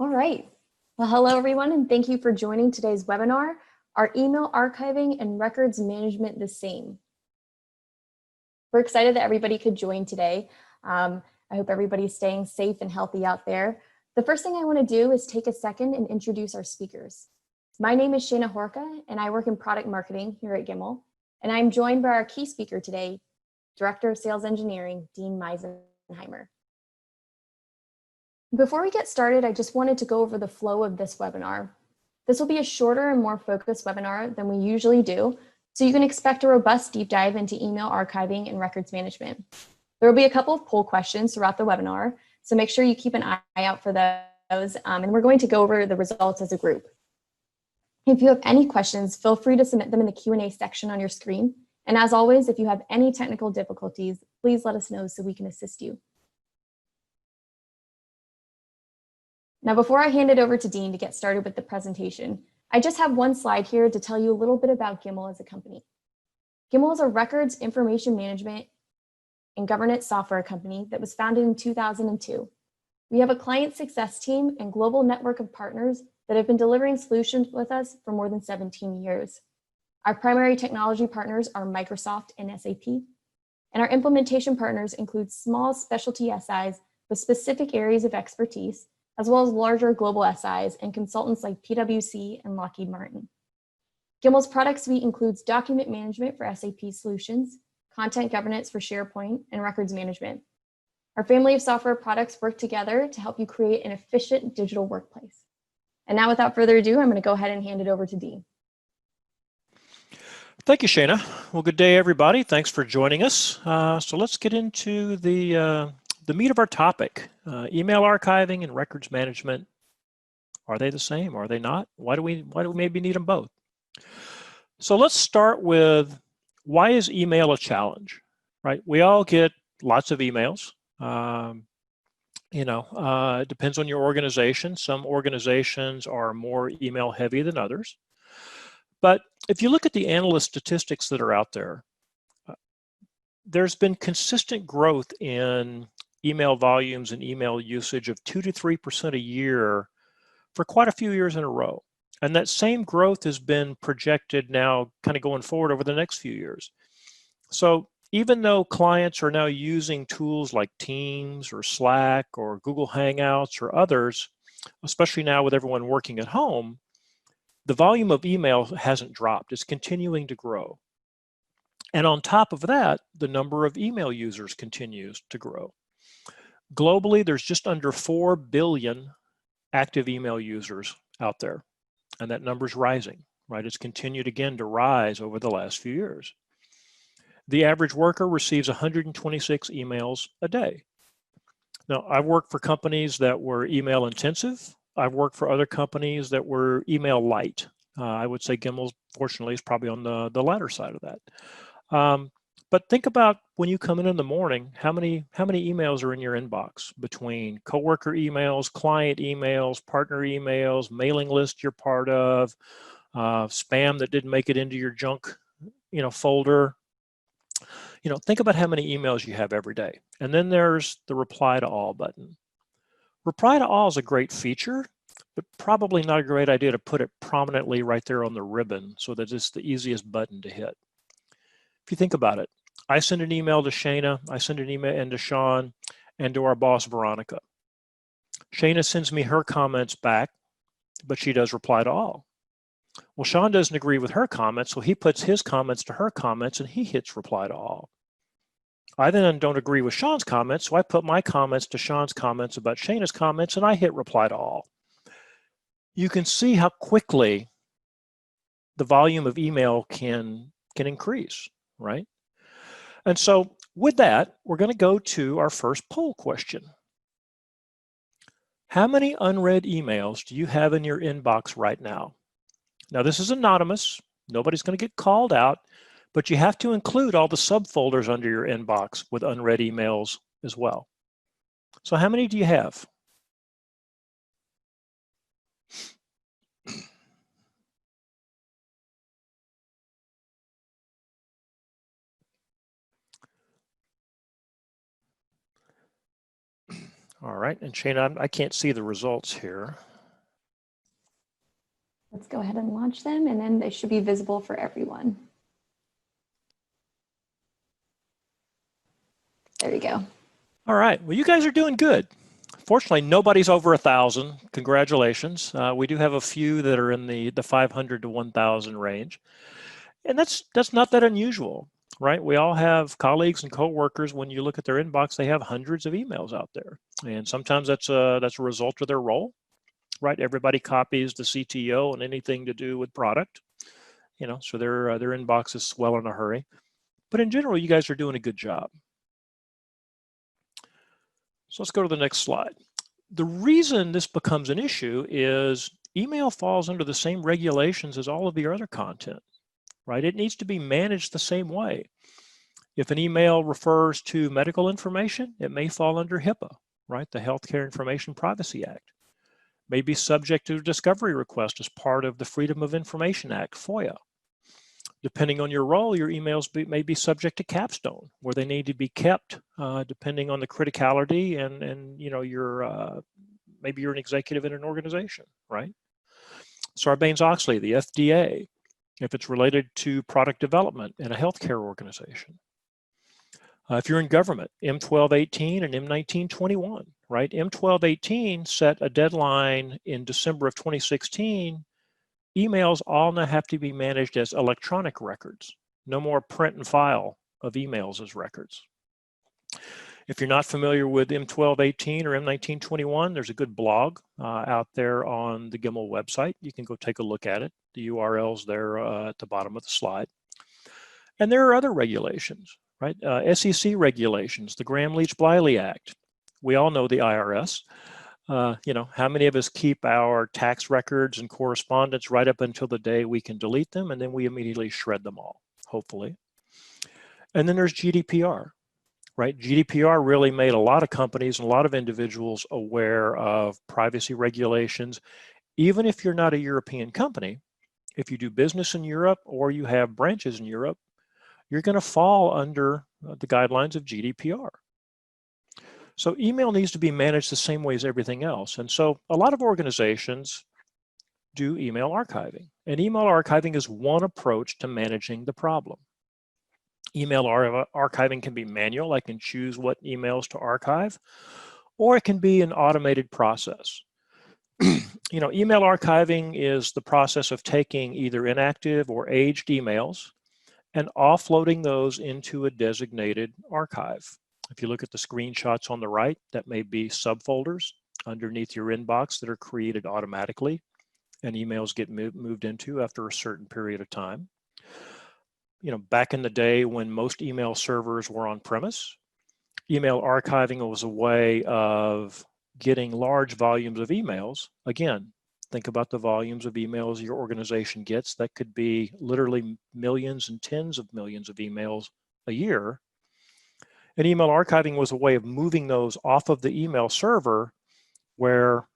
All right. Well, hello, everyone, and thank you for joining today's webinar, Are Email Archiving and Records Management the Same? We're excited that everybody could join today. I hope everybody's staying safe and healthy out there. The first thing I want to do is take a second and introduce our speakers. My name is Shayna Horka, and I work in product marketing here at Gimel. And I'm joined by our key speaker today, Director of Sales Engineering, Dean Meisenheimer. Before we get started, I just wanted to go over the flow of this webinar. This will be a shorter and more focused webinar than we usually do, so you can expect a robust deep dive into email archiving and records management. There will be a couple of poll questions throughout the webinar, so make sure you keep an eye out for those, and we're going to go over the results as a group. If you have any questions, feel free to submit them in the Q&A section on your screen. And as always, if you have any technical difficulties, please let us know so we can assist you. Now, before I hand it over to Dean to get started with the presentation, I just have one slide here to tell you a little bit about Gimel as a company. Gimel is a records information management and governance software company that was founded in 2002. We have a client success team and global network of partners that have been delivering solutions with us for more than 17 years. Our primary technology partners are Microsoft and SAP, and our implementation partners include small specialty SIs with specific areas of expertise, as well as larger global SIs and consultants like PwC and Lockheed Martin. Gimel's product suite includes document management for SAP solutions, content governance for SharePoint, and records management. Our family of software products work together to help you create an efficient digital workplace. And now, without further ado, I'm going to go ahead and hand it over to Dean. Thank you, Shayna. Well, good day, everybody. Thanks for joining us. So let's get into the meat of our topic. Email archiving and records management. Are they the same? Are they not? Why do we maybe need them both? So let's start with, why is email a challenge, right? We all get lots of emails. It depends on your organization. Some organizations are more email heavy than others. But if you look at the analyst statistics that are out there, there's been consistent growth in email volumes and email usage of 2 to 3% a year for quite a few years in a row. And that same growth has been projected now kind of going forward over the next few years. So even though clients are now using tools like Teams or Slack or Google Hangouts or others, especially now with everyone working at home, the volume of email hasn't dropped. It's continuing to grow. And on top of that, the number of email users continues to grow. Globally, there's just under 4 billion active email users out there, and that number's rising, right? It's continued again to rise over the last few years. The average worker receives 126 emails a day. Now, I've worked for companies that were email intensive. I've worked for other companies that were email light. I would say Gimel, fortunately, is probably on the latter side of that. But think about when you come in the morning, how many emails are in your inbox between coworker emails, client emails, partner emails, mailing list you're part of, spam that didn't make it into your junk, folder. Think about how many emails you have every day. And then there's the reply to all button. Reply to all is a great feature, but probably not a great idea to put it prominently right there on the ribbon so that it's the easiest button to hit. If you think about it, I send an email to Shayna, I send an email into Sean, and to our boss, Veronica. Shayna sends me her comments back, but she does reply to all. Well, Sean doesn't agree with her comments, so he puts his comments to her comments and he hits reply to all. I then don't agree with Sean's comments, so I put my comments to Sean's comments about Shayna's comments and I hit reply to all. You can see how quickly the volume of email can increase, right? And so with that, we're going to go to our first poll question. How many unread emails do you have in your inbox right now? Now, this is anonymous. Nobody's going to get called out, but you have to include all the subfolders under your inbox with unread emails as well. So how many do you have? All right, and Shane, I can't see the results here. Let's go ahead and launch them, and then they should be visible for everyone. There you go. All right, well, you guys are doing good. Fortunately, nobody's over 1,000. Congratulations. We do have a few that are in the 500 to 1,000 range. And that's not that unusual, right? We all have colleagues and coworkers. When you look at their inbox, they have hundreds of emails out there. And sometimes that's a result of their role, right? Everybody copies the CTO on anything to do with product, so their inboxes swell in a hurry. But in general, you guys are doing a good job. So let's go to the next slide. The reason this becomes an issue is email falls under the same regulations as all of the other content, right? It needs to be managed the same way. If an email refers to medical information, it may fall under HIPAA, right? The Healthcare Information Privacy Act. May be subject to a discovery request as part of the Freedom of Information Act, FOIA. Depending on your role, your emails may be subject to capstone, where they need to be kept depending on the criticality and maybe you're an executive in an organization, right? Sarbanes-Oxley, the FDA, if it's related to product development in a healthcare organization. If you're in government, M1218 and M1921, right? M1218 set a deadline in December of 2016. Emails all now have to be managed as electronic records. No more print and file of emails as records. If you're not familiar with M1218 or M1921, there's a good blog out there on the Gimel website. You can go take a look at it. The URL's there at the bottom of the slide. And there are other regulations, right? SEC regulations, the Gramm-Leach-Bliley Act. We all know the IRS. How many of us keep our tax records and correspondence right up until the day we can delete them, and then we immediately shred them all, hopefully. And then there's GDPR, right? GDPR really made a lot of companies and a lot of individuals aware of privacy regulations. Even if you're not a European company, if you do business in Europe or you have branches in Europe, you're going to fall under the guidelines of GDPR. So email needs to be managed the same way as everything else. And so a lot of organizations do email archiving. And email archiving is one approach to managing the problem. Email archiving can be manual. I can choose what emails to archive, or it can be an automated process. Email archiving is the process of taking either inactive or aged emails and offloading those into a designated archive. If you look at the screenshots on the right, that may be subfolders underneath your inbox that are created automatically and emails get moved into after a certain period of time. Back in the day when most email servers were on premise, email archiving was a way of getting large volumes of emails. Again, think about the volumes of emails your organization gets. That could be literally millions and tens of millions of emails a year. And email archiving was a way of moving those off of the email server where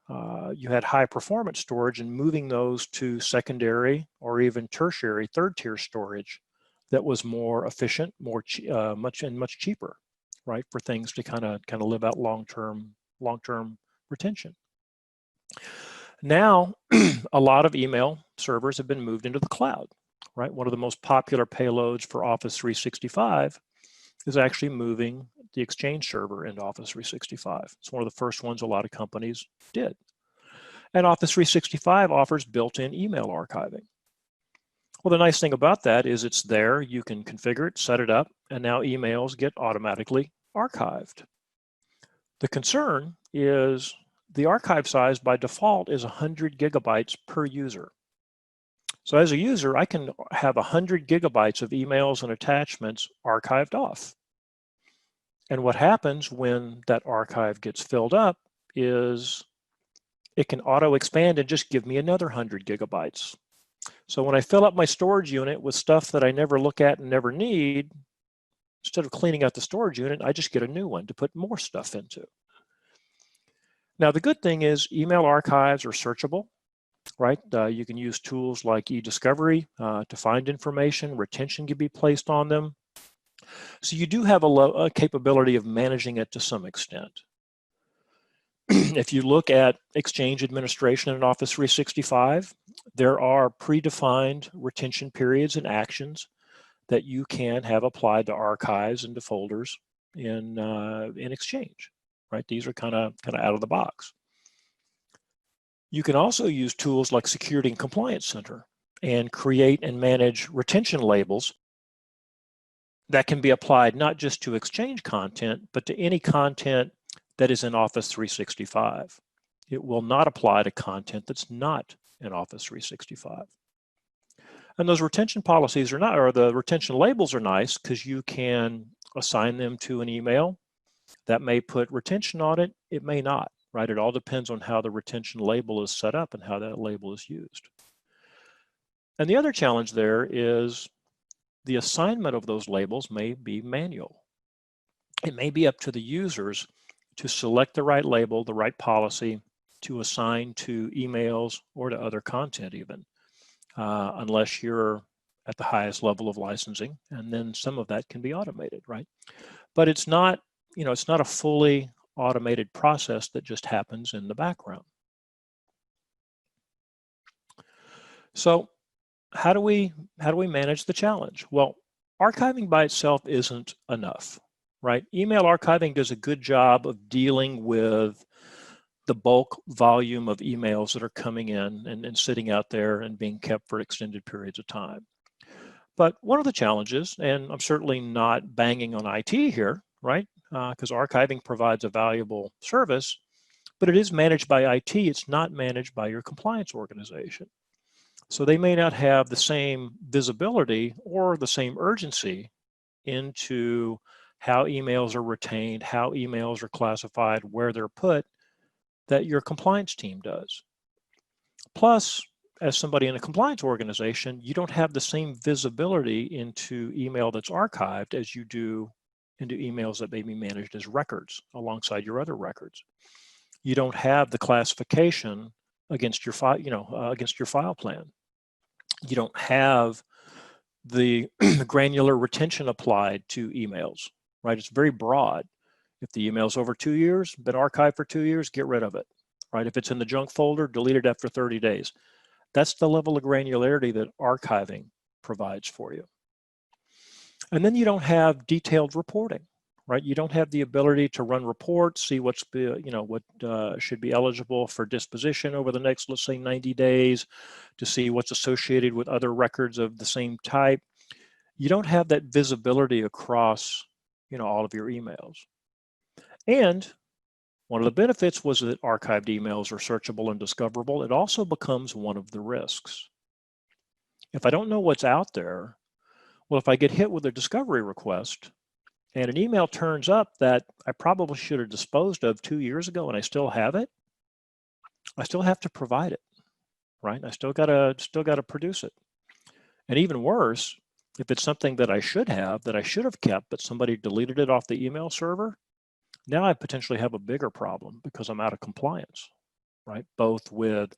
you had high performance storage and moving those to secondary or even tertiary, third tier storage that was more efficient, much cheaper, right? For things to kind of live out long-term retention. Now, a lot of email servers have been moved into the cloud, right? One of the most popular payloads for Office 365 is actually moving the Exchange server into Office 365. It's one of the first ones a lot of companies did. And Office 365 offers built-in email archiving. Well, the nice thing about that is it's there, you can configure it, set it up, and now emails get automatically archived. The concern is the archive size by default is 100 gigabytes per user. So as a user, I can have 100 gigabytes of emails and attachments archived off. And what happens when that archive gets filled up is it can auto expand and just give me another 100 gigabytes. So when I fill up my storage unit with stuff that I never look at and never need, instead of cleaning out the storage unit, I just get a new one to put more stuff into. Now, the good thing is email archives are searchable, right? You can use tools like eDiscovery to find information. Retention can be placed on them. So you do have a capability of managing it to some extent. if you look at Exchange administration in Office 365, there are predefined retention periods and actions that you can have applied to archives and to folders in Exchange, right? These are kind of out of the box. You can also use tools like Security and Compliance Center and create and manage retention labels that can be applied not just to Exchange content, but to any content that is in Office 365. It will not apply to content that's not in Office 365. And those retention policies are not, or the retention labels are nice because you can assign them to an email that may put retention on it. It may not, right? It all depends on how the retention label is set up and how that label is used. And the other challenge there is the assignment of those labels may be manual. It may be up to the users to select the right label, the right policy to assign to emails or to other content even, unless you're at the highest level of licensing, and then some of that can be automated, right? But it's not, it's not a fully automated process that just happens in the background. So how do we manage the challenge? Well, archiving by itself isn't enough, right? Email archiving does a good job of dealing with the bulk volume of emails that are coming in and sitting out there and being kept for extended periods of time. But one of the challenges, and I'm certainly not banging on IT here, right? Because archiving provides a valuable service, but it is managed by IT. It's not managed by your compliance organization. So they may not have the same visibility or the same urgency into how emails are retained, how emails are classified, where they're put, that your compliance team does. Plus, as somebody in a compliance organization, you don't have the same visibility into email that's archived as you do into emails that may be managed as records alongside your other records. You don't have the classification against your file, against your file plan. You don't have the granular retention applied to emails, right? It's very broad. If the email's over 2 years, been archived for 2 years, get rid of it, right? If it's in the junk folder, delete it after 30 days. That's the level of granularity that archiving provides for you. And then you don't have detailed reporting, right? You don't have the ability to run reports, see what should be eligible for disposition over the next, let's say, 90 days, to see what's associated with other records of the same type. You don't have that visibility across, all of your emails. And one of the benefits was that archived emails are searchable and discoverable. It also becomes one of the risks. If I don't know what's out there, well, if I get hit with a discovery request and an email turns up that I probably should have disposed of 2 years ago and I still have it, I still have to provide it, right? I still gotta produce it. And even worse, if it's something that I should have kept, but somebody deleted it off the email server, now I potentially have a bigger problem because I'm out of compliance, right? Both with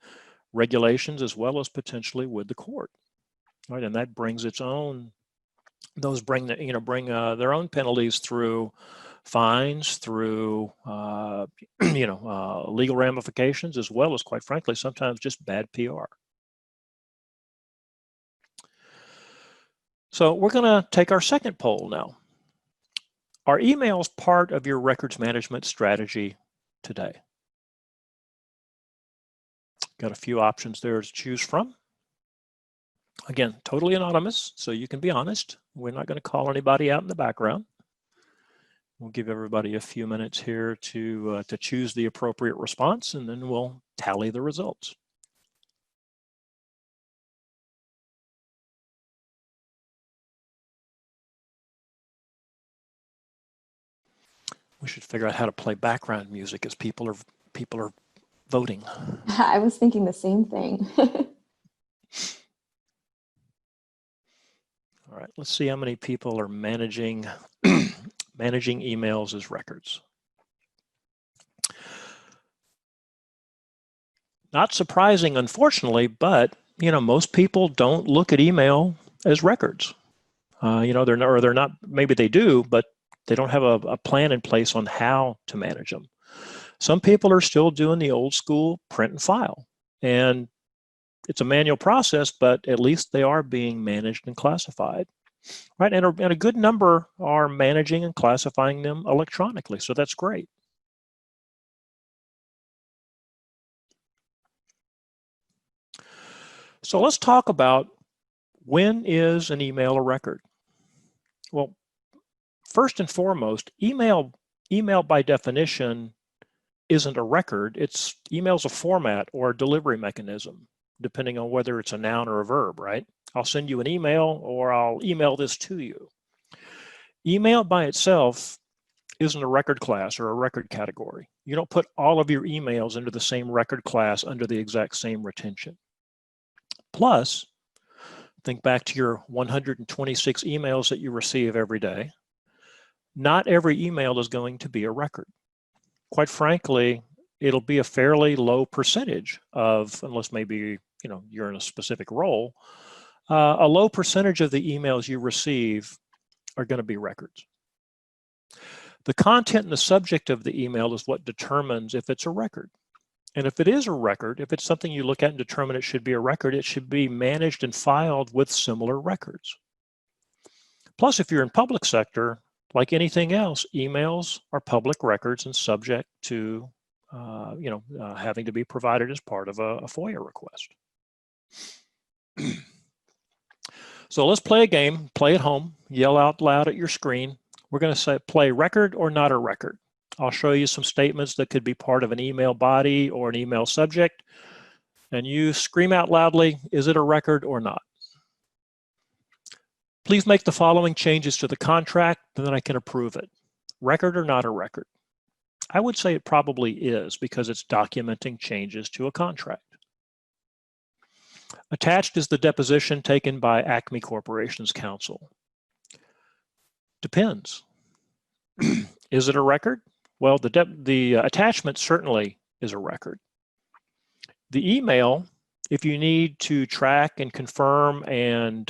regulations as well as potentially with the court, right? And that brings its own, those bring their own penalties through fines, through legal ramifications, as well as, quite frankly, sometimes just bad PR. So we're going to take our second poll now. Are emails part of your records management strategy today? Got a few options there to choose from. Again, totally anonymous, so you can be honest. We're not going to call anybody out in the background. We'll give everybody a few minutes here to choose the appropriate response, and then we'll tally the results. We should figure out how to play background music as people are voting. I was thinking the same thing. All right, let's see how many people are managing emails as records. Not surprising, unfortunately, but most people don't look at email as records. They're not. Maybe they do, but they don't have a plan in place on how to manage them. Some people are still doing the old school print and file, and it's a manual process, but at least they are being managed and classified, right? And a good number are managing and classifying them electronically, so that's great. So let's talk about, when is an email a record? Well, first and foremost, email by definition isn't a record. Email's a format or a delivery mechanism, depending on whether it's a noun or a verb, right? I'll send you an email, or I'll email this to you. Email by itself isn't a record class or a record category. You don't put all of your emails into the same record class under the exact same retention. Plus, think back to your 126 emails that you receive every day. Not every email is going to be a record. Quite frankly, it'll be a fairly low percentage of, unless maybe you're in a specific role, a low percentage of the emails you receive are going to be records. The content and the subject of the email is what determines if it's a record. And if it is a record, if it's something you look at and determine it should be a record, it should be managed and filed with similar records. Plus, if you're in public sector, like anything else, emails are public records and subject to having to be provided as part of a FOIA request. So let's play a game, play at home, yell out loud at your screen. We're going to say, play record or not a record. I'll show you some statements that could be part of an email body or an email subject, and you scream out loudly, is it a record or not? Please make the following changes to the contract, and then I can approve it. Record or not a record? I would say it probably is, because it's documenting changes to a contract. Attached is the deposition taken by Acme Corporation's counsel. Depends. Is it a record? Well, the attachment certainly is a record. The email, if you need to track and confirm and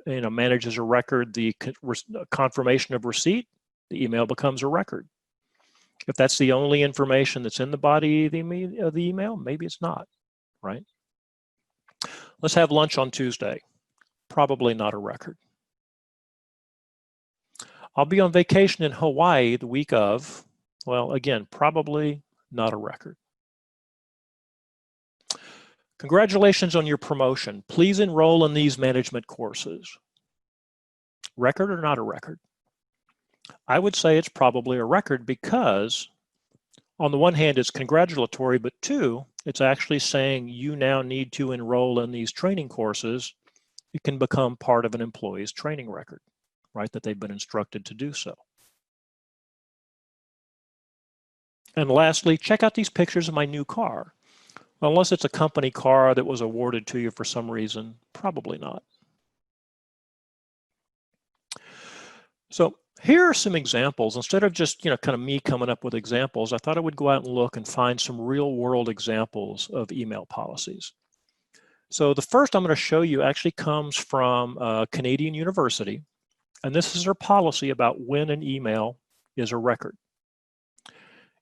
manage as a record the confirmation of receipt, the email becomes a record. If that's the only information that's in the body of the email, maybe it's not, right? Let's have lunch on Tuesday. Probably not a record. I'll be on vacation in Hawaii the week of. Well, again, probably not a record. Congratulations on your promotion. Please enroll in these management courses. Record or not a record? I would say it's probably a record, because on the one hand, it's congratulatory, but two, it's actually saying you now need to enroll in these training courses. It can become part of an employee's training record, right, that they've been instructed to do so. And lastly, check out these pictures of my new car. Unless it's a company car that was awarded to you for some reason, probably not. So here are some examples. Instead of just kind of me coming up with examples, I thought I would go out and look and find some real world examples of email policies. So the first I'm going to show you actually comes from a Canadian university, and this is their policy about when an email is a record.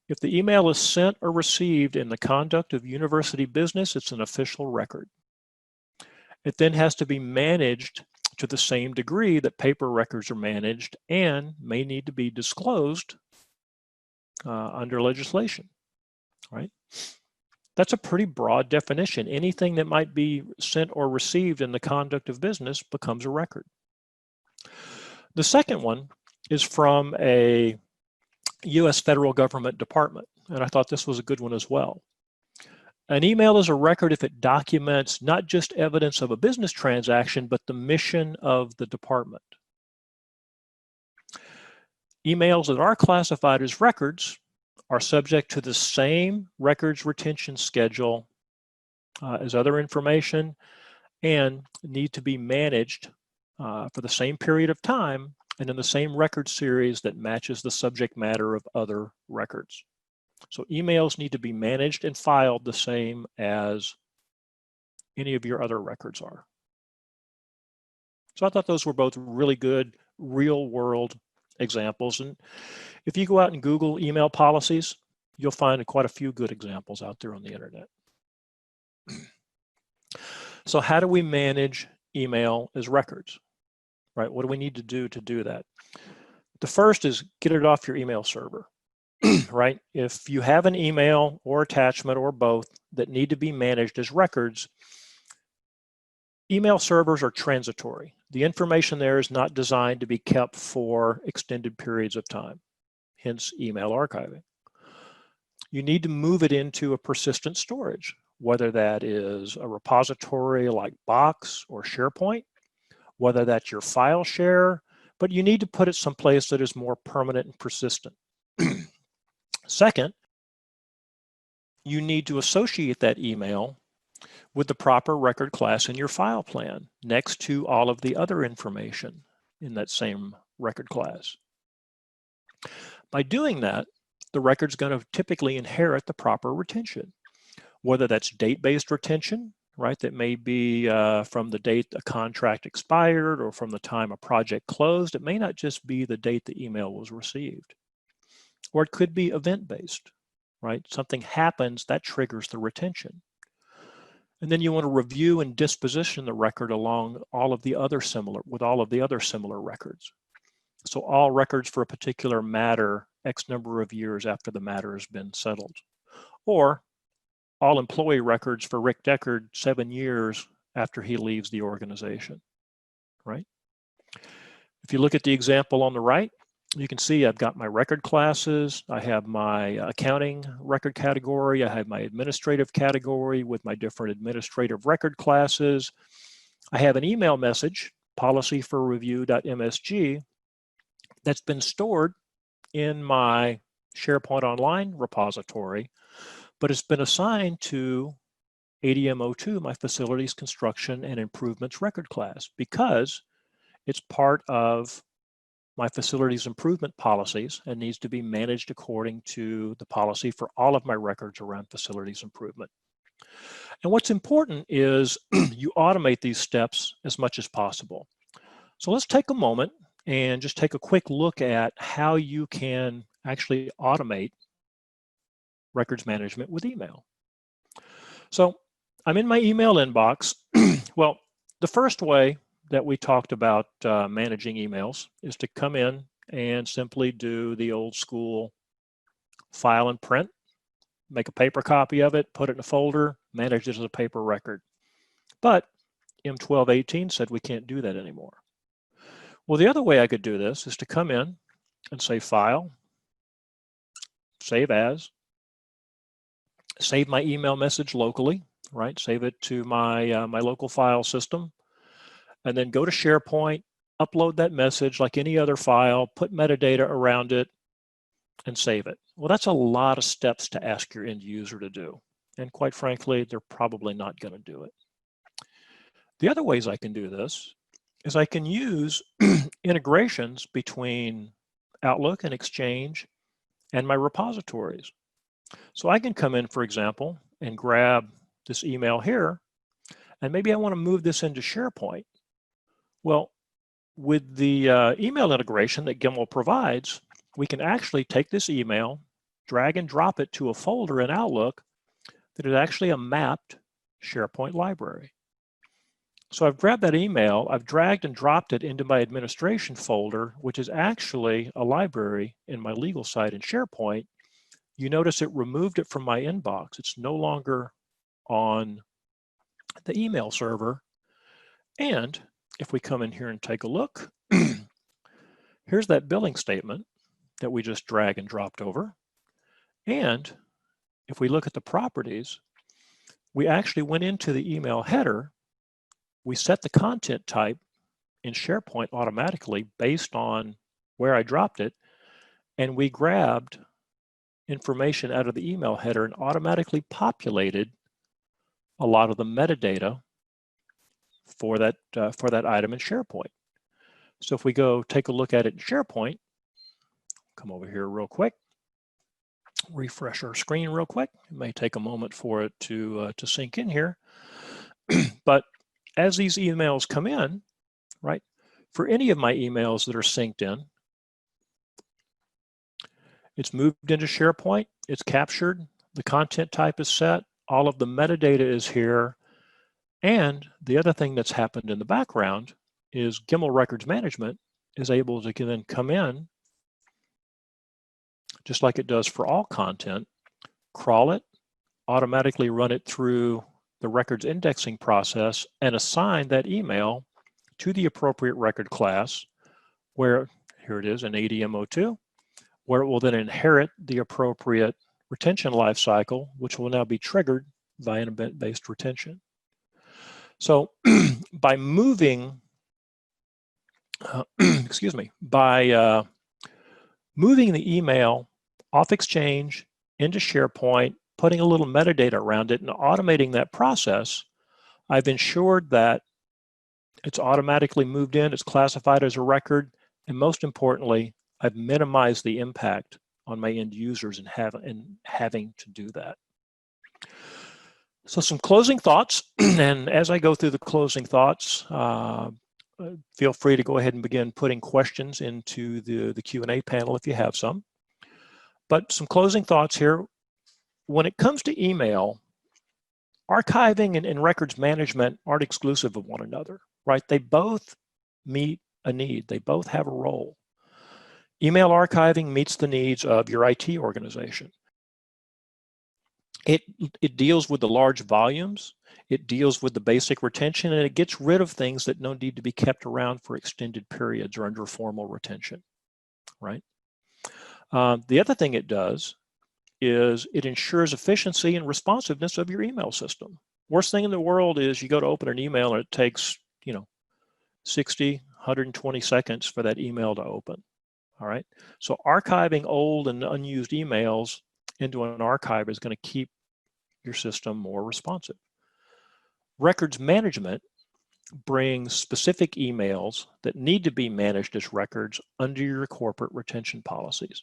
If the email is sent or received in the conduct of university business, it's an official record. It then has to be managed to the same degree that paper records are managed, and may need to be disclosed under legislation, right? That's a pretty broad definition. Anything that might be sent or received in the conduct of business becomes a record. The second one is from a U.S. federal government department, and I thought this was a good one as well. An email is a record if it documents not just evidence of a business transaction, but the mission of the department. Emails that are classified as records are subject to the same records retention schedule as other information, and need to be managed for the same period of time and in the same record series that matches the subject matter of other records. So emails need to be managed and filed the same as any of your other records are. So I thought those were both really good real world examples. And if you go out and Google email policies, you'll find quite a few good examples out there on the internet. So how do we manage email as records, right? What do we need to do that? The first is get it off your email server, right? If you have an email or attachment or both that need to be managed as records, email servers are transitory. The information there is not designed to be kept for extended periods of time, hence email archiving. You need to move it into a persistent storage, whether that is a repository like Box or SharePoint, whether that's your file share, but you need to put it someplace that is more permanent and persistent. Second, you need to associate that email with the proper record class in your file plan next to all of the other information in that same record class. By doing that, the record's going to typically inherit the proper retention, whether that's date-based retention, right? That may be from the date a contract expired or from the time a project closed. It may not just be the date the email was received. Or it could be event-based, right? Something happens that triggers the retention. And then you want to review and disposition the record along all of the other similar records. So all records for a particular matter X number of years after the matter has been settled. Or all employee records for Rick Deckard 7 years after he leaves the organization, right? If you look at the example on the right, you can see I've got my record classes, I have my accounting record category, I have my administrative category with my different administrative record classes. I have an email message, policy for review.msg, that's been stored in my SharePoint Online repository, but it's been assigned to ADM02, my facilities construction and improvements record class, because it's part of my facilities improvement policies and needs to be managed according to the policy for all of my records around facilities improvement. And what's important is you automate these steps as much as possible. So let's take a moment and just take a quick look at how you can actually automate records management with email. So I'm in my email inbox. Well, the first way that we talked about managing emails is to come in and simply do the old school file and print, make a paper copy of it, put it in a folder, manage it as a paper record. But M1218 said we can't do that anymore. Well, the other way I could do this is to come in and say File, Save As, save my email message locally, right? Save it to my, my local file system, and then go to SharePoint, upload that message like any other file, put metadata around it, and save it. Well, that's a lot of steps to ask your end user to do. And quite frankly, they're probably not going to do it. The other ways I can do this is I can use integrations between Outlook and Exchange and my repositories. So I can come in, for example, and grab this email here, and maybe I want to move this into SharePoint. Well, with the email integration that Gimel provides, we can actually take this email, drag and drop it to a folder in Outlook that is actually a mapped SharePoint library. So I've grabbed that email, I've dragged and dropped it into my administration folder, which is actually a library in my legal site in SharePoint. You notice it removed it from my inbox. It's no longer on the email server. And if we come in here and take a look, here's that billing statement that we just drag and dropped over. And if we look at the properties, we actually went into the email header. We set the content type in SharePoint automatically based on where I dropped it. And we grabbed information out of the email header and automatically populated a lot of the metadata for that item in SharePoint. So if we go take a look at it in SharePoint, come over here real quick, refresh our screen real quick. It may take a moment for it to sink in here. But as these emails come in, right, for any of my emails that are synced in, It's moved into SharePoint. It's captured. The content type is set. All of the metadata is here. And the other thing that's happened in the background is Gimel Records Management is able to then come in, just like it does for all content, crawl it, automatically run it through the records indexing process, and assign that email to the appropriate record class, where, here it is in ADM02, where it will then inherit the appropriate retention lifecycle, which will now be triggered by an event-based retention. So by moving, excuse me, by moving the email off Exchange into SharePoint, putting a little metadata around it and automating that process, I've ensured that it's automatically moved in, it's classified as a record, and most importantly, I've minimized the impact on my end users in having to do that. So some closing thoughts, and as I go through the closing thoughts, feel free to go ahead and begin putting questions into the Q&A panel if you have some. But some closing thoughts here. When it comes to email, archiving and records management aren't exclusive of one another, right? They both meet a need. They both have a role. Email archiving meets the needs of your IT organization. It deals with the large volumes, it deals with the basic retention, and it gets rid of things that don't need to be kept around for extended periods or under formal retention, right? The other thing it does is it ensures efficiency and responsiveness of your email system. Worst thing in the world is you go to open an email and it takes, 60, 120 seconds for that email to open, all right? So archiving old and unused emails into an archive is going to keep your system more responsive. Records management brings specific emails that need to be managed as records under your corporate retention policies.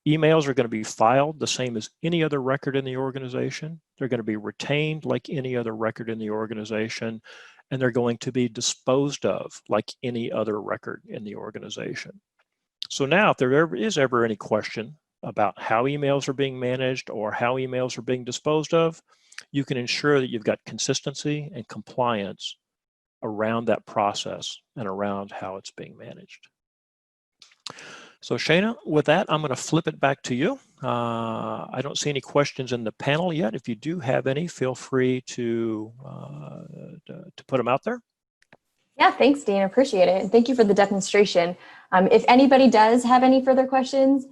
Emails are going to be filed the same as any other record in the organization. They're going to be retained like any other record in the organization, and they're going to be disposed of like any other record in the organization. So now if there is ever any question about how emails are being managed or how emails are being disposed of, you can ensure that you've got consistency and compliance around that process and around how it's being managed. So Shana, with that, I'm going to flip it back to you. I don't see any questions in the panel yet. If you do have any, feel free to put them out there. Yeah, thanks, Dean. Appreciate it. And thank you for the demonstration. If anybody does have any further questions,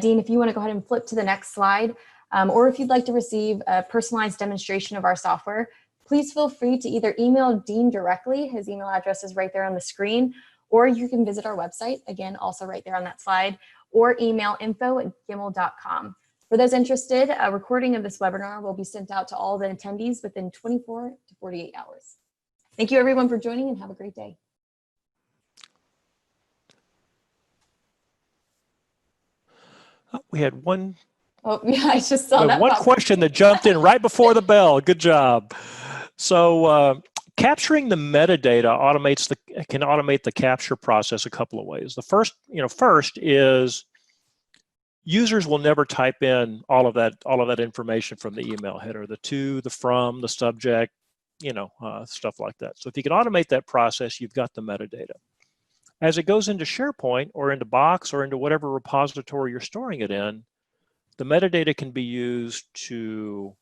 Dean, if you want to go ahead and flip to the next slide, or if you'd like to receive a personalized demonstration of our software, please feel free to either email Dean directly. His email address is right there on the screen, or you can visit our website, again, also right there on that slide, or email info@gimel.com. For those interested, a recording of this webinar will be sent out to all the attendees within 24 to 48 hours. Thank you everyone for joining and have a great day. We had one. Oh, yeah, I just saw that. One question that jumped in right before the bell. Good job. So capturing the metadata can automate the capture process a couple of ways. The first is users will never type in all of that information from the email header, the to, the from, the subject, stuff like that. So if you can automate that process, you've got the metadata. As it goes into SharePoint or into Box or into whatever repository you're storing it in, the metadata can be used to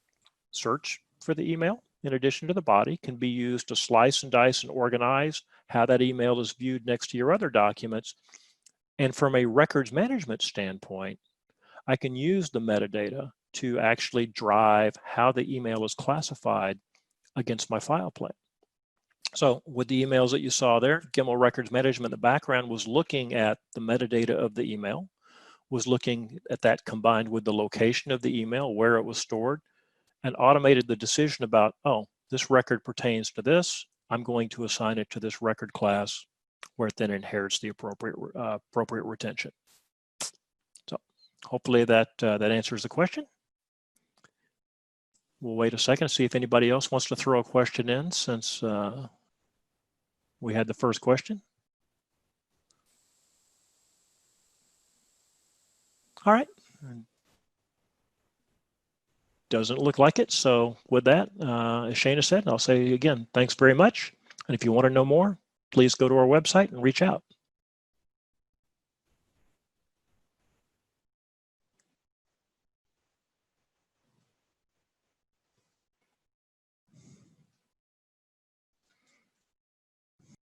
search for the email in addition to the body, can be used to slice and dice and organize how that email is viewed next to your other documents. And from a records management standpoint, I can use the metadata to actually drive how the email is classified against my file plane. So with the emails that you saw there, Gimel Records Management in the background was looking at the metadata of the email, was looking at that combined with the location of the email, where it was stored, and automated the decision about, oh, this record pertains to this, I'm going to assign it to this record class, where it then inherits the appropriate retention. So hopefully that answers the question. We'll wait a second to see if anybody else wants to throw a question in since we had the first question. All right. Doesn't look like it. So with that, as Shana said, I'll say again, thanks very much. And if you want to know more, please go to our website and reach out.